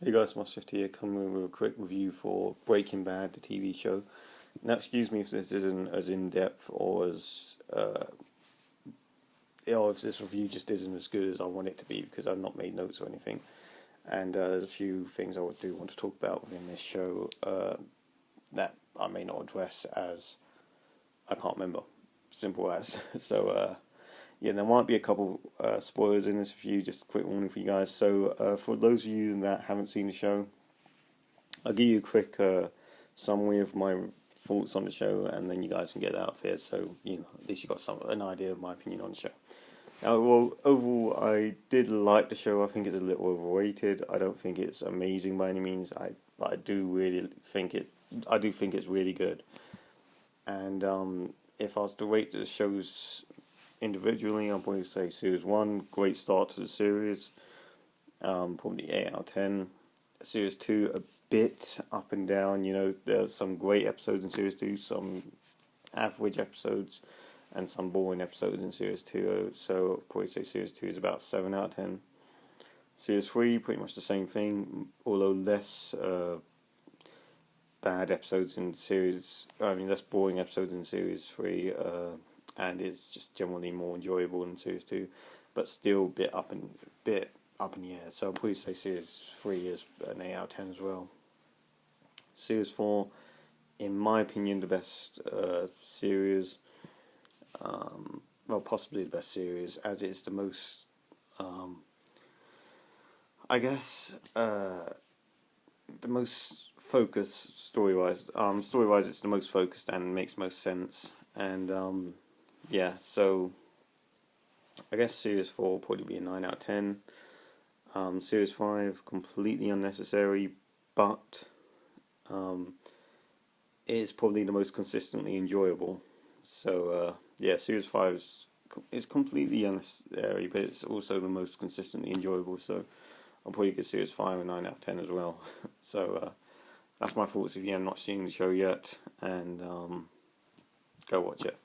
Hey guys, Moss50 here, coming with a quick review for Breaking Bad, the TV show. Now, excuse me if this isn't as in depth or as, if this review just isn't as good as I want it to be because I've not made notes or anything. And there's a few things I do want to talk about within this show that I may not address as I can't remember. Simple as. So, yeah, there might be a couple spoilers in this review, just a quick warning for you guys. So, for those of you that haven't seen the show, I'll give you a quick summary of my thoughts on the show, and then you guys can get that out there. So at least you got an idea of my opinion on the show. Now, well, overall, I did like the show. I think it's a little overrated. I don't think it's amazing by any means. But I do really think it. I do think it's really good. And if I was to rate the shows individually, I'd probably say Series 1, great start to the series. Probably 8 out of 10. Series 2, a bit up and down. There's some great episodes in Series 2, some average episodes, and some boring episodes in Series 2. So I'd probably say Series 2 is about 7 out of 10. Series 3, pretty much the same thing, although less bad episodes in Series... less boring episodes in Series 3, and it's just generally more enjoyable in Series 2, but still a bit up in the air. So I'll probably say Series 3 is an 8 out of 10 as well. Series 4, in my opinion, the best series. Possibly the best series, as it's the most, the most focused story-wise. Story-wise, it's the most focused and makes most sense. And so I guess Series 4 will probably be a 9 out of 10. Series 5, completely unnecessary, but it's probably the most consistently enjoyable. So, Series 5 is completely unnecessary, but it's also the most consistently enjoyable. So, I'll probably give Series 5 a 9 out of 10 as well. So, that's my thoughts if you have not seen the show yet, and go watch it.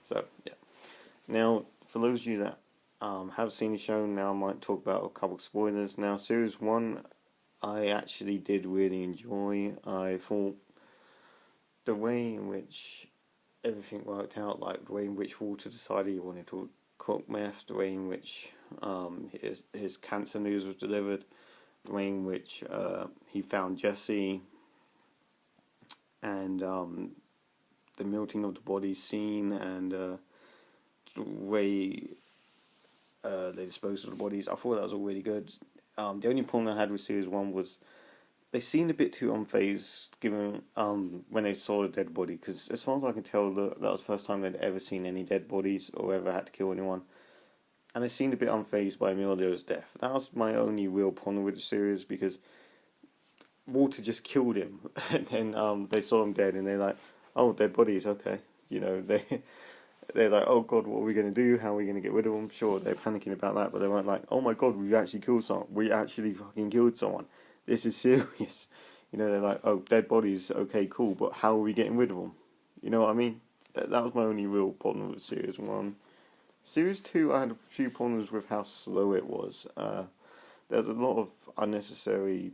So, yeah. Now, for those of you that have seen the show, now I might talk about a couple of spoilers. Now, Series 1, I actually did really enjoy. I thought the way in which everything worked out, like the way in which Walter decided he wanted to cook meth, the way in which his cancer news was delivered, the way in which he found Jesse, and the melting of the bodies scene, and the way they disposed of the bodies. I thought that was all really good. The only problem I had with Series 1 was they seemed a bit too unfazed given when they saw the dead body, because as far as I can tell, that was the first time they'd ever seen any dead bodies or ever had to kill anyone, and they seemed a bit unfazed by Emilio's death. That was my only real problem with the series, because Walter just killed him, and then they saw him dead, and they're like, "Oh, dead bodies, okay." They're like, "Oh God, what are we going to do? How are we going to get rid of them?" Sure, they're panicking about that, but they weren't like, "Oh my God, we've actually killed someone. We actually fucking killed someone. This is serious." They're like, "Oh, dead bodies, okay, cool, but how are we getting rid of them?" You know what I mean? That was my only real problem with Series 1. Series 2, I had a few problems with how slow it was. There's a lot of unnecessary,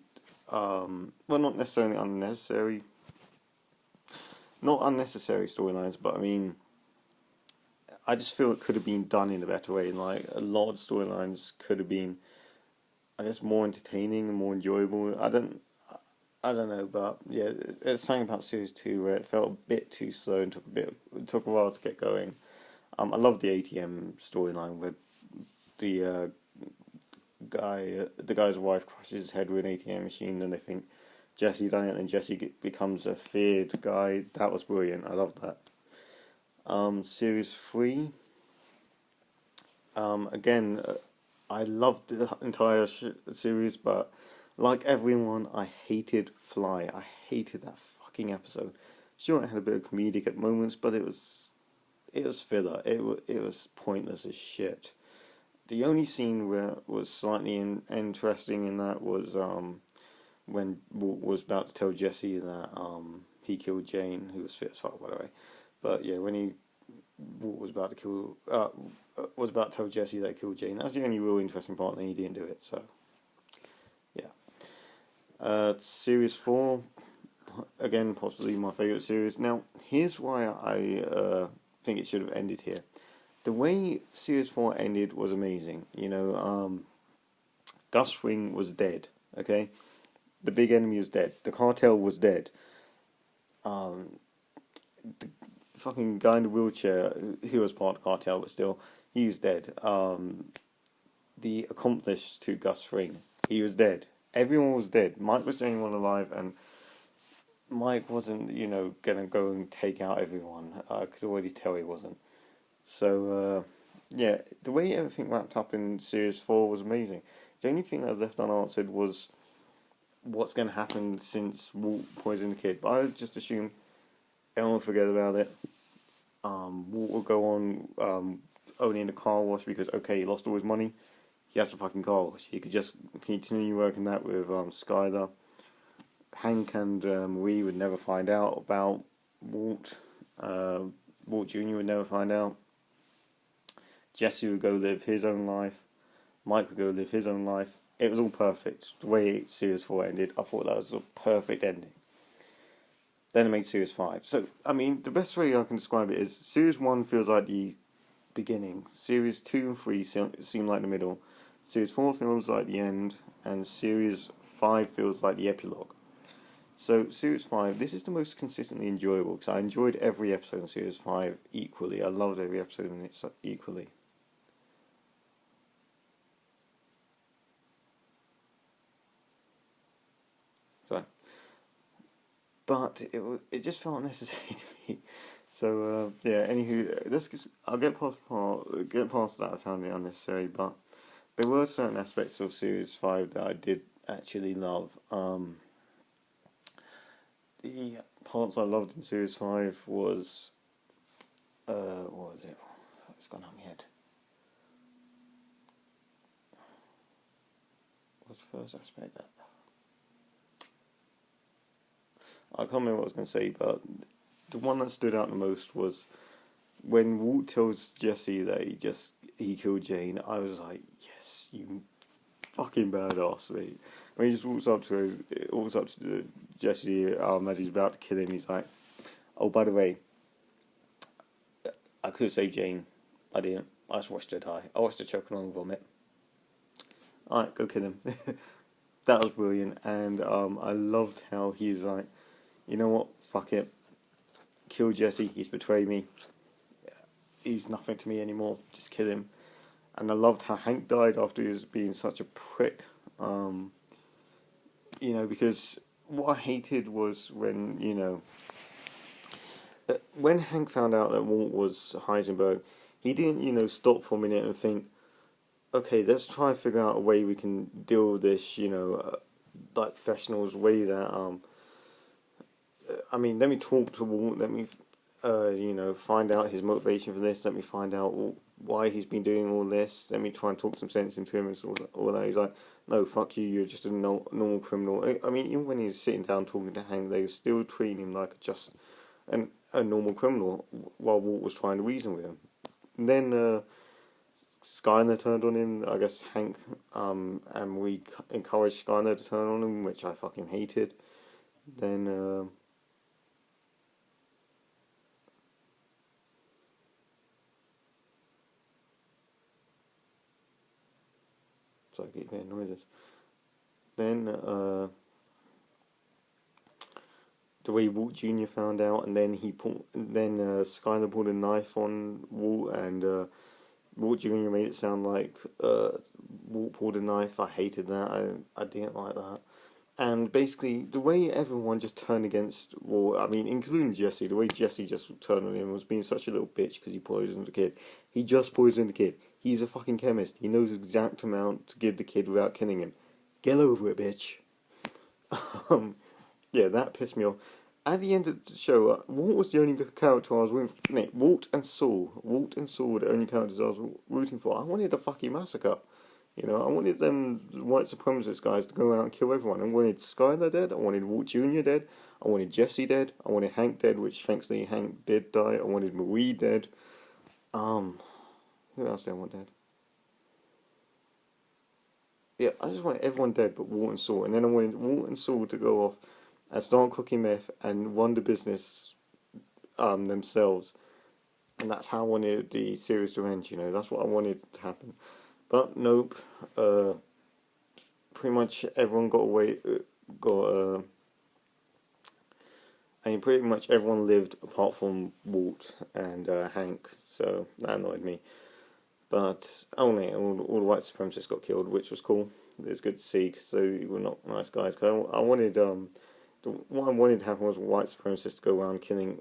not necessarily unnecessary, not unnecessary storylines, but I mean, I just feel it could have been done in a better way. Like, a lot of storylines could have been, I guess, more entertaining and more enjoyable. I don't know, but yeah, it's something about Series 2 where it felt a bit too slow and took a while to get going. I love the ATM storyline where the guy's wife crushes his head with an ATM machine, and they think Jesse done it, and Jesse becomes a feared guy. That was brilliant. I loved that. Series 3. Again, I loved the entire series, but like everyone, I hated Fly. I hated that fucking episode. Sure, it had a bit of comedic at moments, but it was filler. It was pointless as shit. The only scene where was slightly interesting in that was when Walt was about to tell Jesse that he killed Jane, who was fit as fuck, by the way. But yeah, when Walt was about to tell Jesse they killed Jane. That's the only real interesting part, and he didn't do it. So yeah. Series 4, again, possibly my favourite series. Now, here's why I think it should have ended here. The way Series 4 ended was amazing. Gus Fring was dead, okay? The big enemy was dead. The cartel was dead. The fucking guy in the wheelchair, he was part of the cartel, but still, he was dead. The accomplice to Gus Fring, he was dead. Everyone was dead. Mike was the only one alive, and Mike wasn't, gonna go and take out everyone. I could already tell he wasn't. So, yeah, the way everything wrapped up in Series 4 was amazing. The only thing that was left unanswered was what's going to happen since Walt poisoned the kid. But I just assume everyone will forget about it. Walt will go on owning the car wash because, okay, he lost all his money. He has the fucking car wash. He could just continue working that with Skyler. Hank and Marie would never find out about Walt. Walt Jr. would never find out. Jesse would go live his own life. Mike would go live his own life. It was all perfect. The way Series 4 ended, I thought that was a perfect ending. Then it made Series 5. So, I mean, the best way I can describe it is Series 1 feels like the beginning. Series 2 and 3 seem like the middle. Series 4 feels like the end. And Series 5 feels like the epilogue. So, Series 5, this is the most consistently enjoyable because I enjoyed every episode in Series 5 equally. I loved every episode in it equally. Sorry. But it just felt necessary to me. So, yeah, anywho, I'll get past that. I found it unnecessary, but there were certain aspects of Series 5 that I did actually love. The parts I loved in Series 5 was, what was it? It's gone out of my head. What's the first aspect? I can't remember what I was going to say, but the one that stood out the most was when Walt tells Jesse that he killed Jane. I was like, yes, you fucking badass, mate. When he just walks up to Jesse as he's about to kill him, he's like, oh, by the way, I could have saved Jane. I didn't. I just watched her die. I watched her choke on vomit. Alright, go kill him. That was brilliant, and I loved how he was like, you know what, fuck it. Kill Jesse, he's betrayed me. He's nothing to me anymore, just kill him. And I loved how Hank died after he was being such a prick. Because what I hated was when Hank found out that Walt was Heisenberg, he didn't, stop for a minute and think, okay, let's try and figure out a way we can deal with this, like professionals, way that, let me talk to Walt, let me, find out his motivation for this, let me find out why he's been doing all this, let me try and talk some sense into him and all that. He's like, no, fuck you, you're just a normal criminal. I mean, even when he was sitting down talking to Hank, they were still treating him like just a normal criminal while Walt was trying to reason with him. And then Skyler turned on him. I guess Hank and we encouraged Skyler to turn on him, which I fucking hated. Then so I keep hearing noises. Then the way Walt Jr. found out, and then Skyler pulled a knife on Walt, and Walt Jr. made it sound like Walt pulled a knife. I hated that. I didn't like that. And basically, the way everyone just turned against Walt, including Jesse, the way Jesse just turned on him was being such a little bitch because he poisoned the kid. He just poisoned the kid. He's a fucking chemist. He knows the exact amount to give the kid without killing him. Get over it, bitch. Yeah, that pissed me off. At the end of the show, Walt was the only character I was rooting for. No, Walt and Saul were the only characters I was rooting for. I wanted a fucking massacre. I wanted them white supremacist guys to go out and kill everyone. I wanted Skyler dead. I wanted Walt Jr. dead. I wanted Jesse dead. I wanted Hank dead, which thankfully Hank did die. I wanted Marie dead. Who else did I want dead? yeah, I just wanted everyone dead but Walt and Saul, and then I wanted Walt and Saul to go off and start cooking meth and run the business themselves, and that's how I wanted the series to end. That's what I wanted to happen. But nope. Pretty much everyone got away. Got I mean, pretty much everyone lived apart from Walt and Hank, so that annoyed me. But only all the white supremacists got killed, which was cool. It's good to see because they were not nice guys. Because I wanted what I wanted to happen was white supremacists to go around killing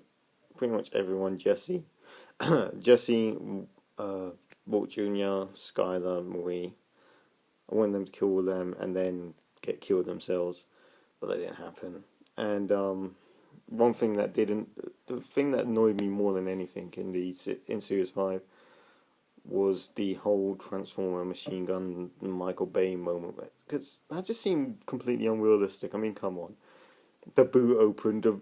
pretty much everyone. Jesse, Jesse, Walt Jr., Skylar, Marie. I wanted them to kill all them and then get killed themselves, but that didn't happen. And the thing that annoyed me more than anything in Series 5 was the whole Transformer machine gun Michael Bay moment, because that just seemed completely unrealistic. I mean, come on. The boot opened, the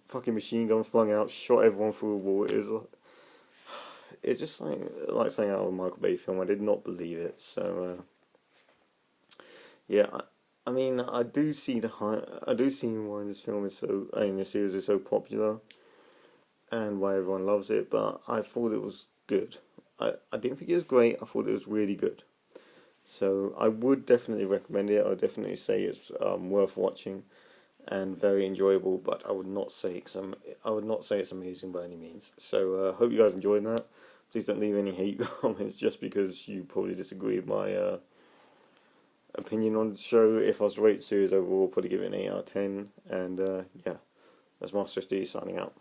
fucking machine gun flung out, shot everyone through a wall. It's just like saying out of a Michael Bay film. I did not believe it. So yeah, I mean, I do see why this film is so, this series is so popular, and why everyone loves it. But I thought it was good. I didn't think it was great. I thought it was really good. So I would definitely recommend it. I would definitely say it's worth watching and very enjoyable. But I would not say it's amazing by any means. So hope you guys enjoyed that. Please don't leave any hate comments just because you probably disagree with my opinion on the show. If I was to rate the series overall, I'd probably give it an 8 out of 10. And yeah, that's Master 50 signing out.